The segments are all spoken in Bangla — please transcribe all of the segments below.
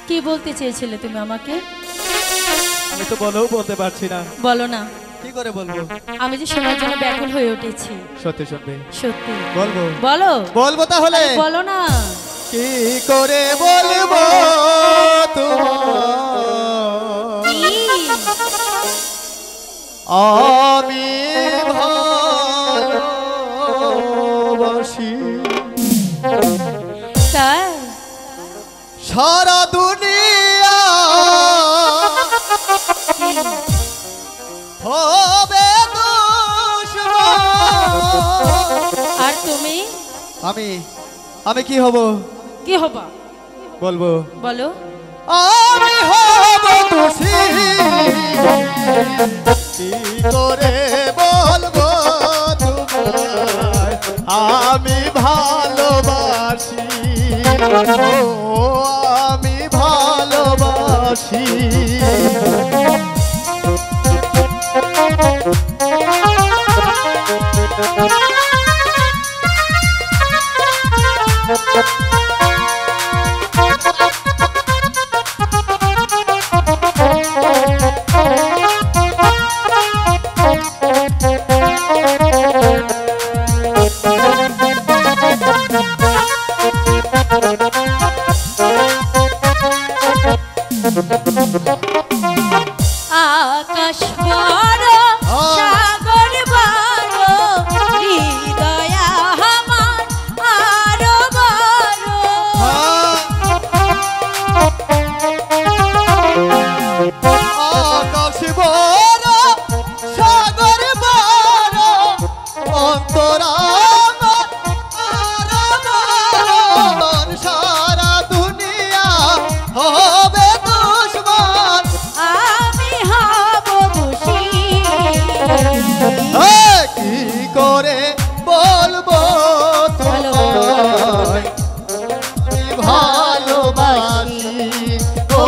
কি বলতে চেয়েছিলে তুমি আমাকে? আমি তো বলেও বলতে পারছি না। বলো না। কি করে বলবো? আমি যে শোনার জন্য ব্যাকুল হয়ে উঠেছি। সত্যি সত্যি সত্যি বলবো। বলো। বলবো তাহলে। বলো না। কি করে বলবো আমি ভালোবাসি তাই সারা দুনিয়া হবে আর তুমি? আমি আমি কি হব? কি হবা? বলবো। বলো। আমি হব খুশি কি করে বলবো তোমায় আমি ভালোবাসি আমি ভালোবাসি আকাশ বড় সাগর বড় হৃদয় আমার আরো বড় আকাশ বড় সাগর বড় অন্তর আমার আরো বড় সারা দুনিয়া হবে দুশ্মন আমি হব খুশি কি করে বলবো তোমায় আমি ভালোবাসি ও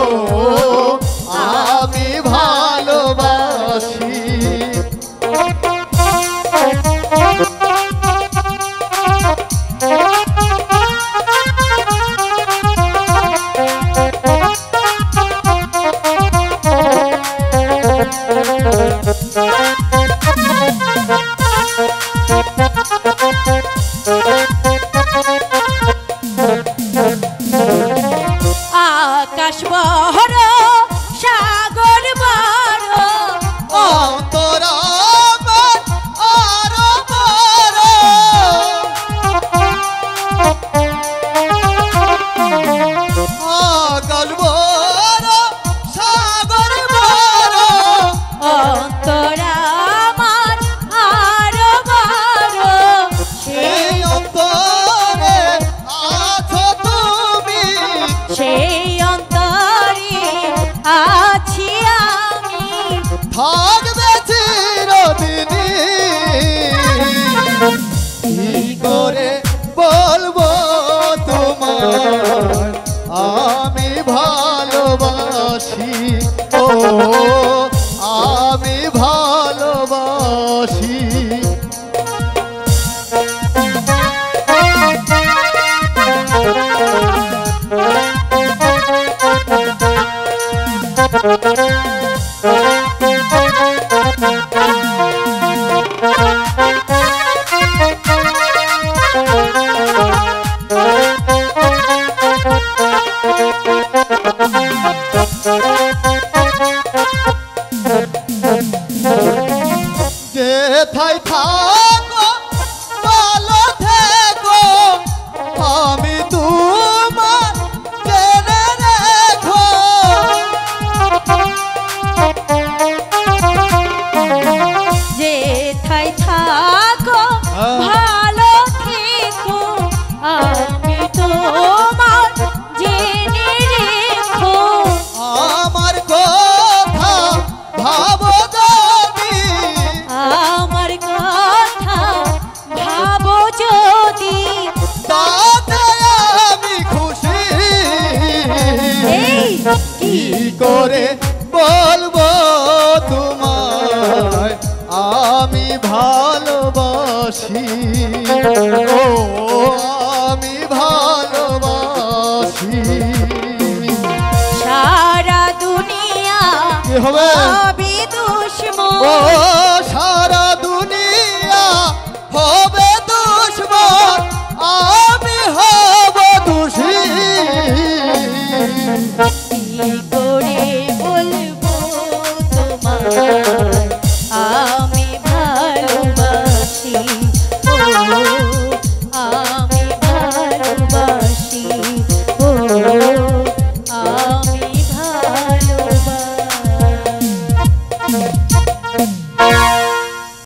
আমি ভালোবাসি আকাশ বড় সাগর বড় অন্তর আমার আরো বড় আকাশ বড় সাগর বড় অন্তর আমার আরো বড় সেই অন্তরে আছো তুমি সেই অন্তরে আছি আমি থাকবে চিরদিনই কি করে বলবো তোমায় আমি ভালোবাসি ও আমি ভালোবাসি যেথায় থাকো ভালো থেকো আমি তোমার জেনে রেখো যেথায় থাকো ভালো থেকো আমি তোমার জেনে রেখো আমার কথা ভাবো যদি আমার কথা ভাবো যদি তাতে আমি খুশি এই কি করে বলবো তোমায় আমি ভালোবাসি ও আমি ভালোবাসি হবে আমি দুশ্মন ও সারা দুনিয়া হবে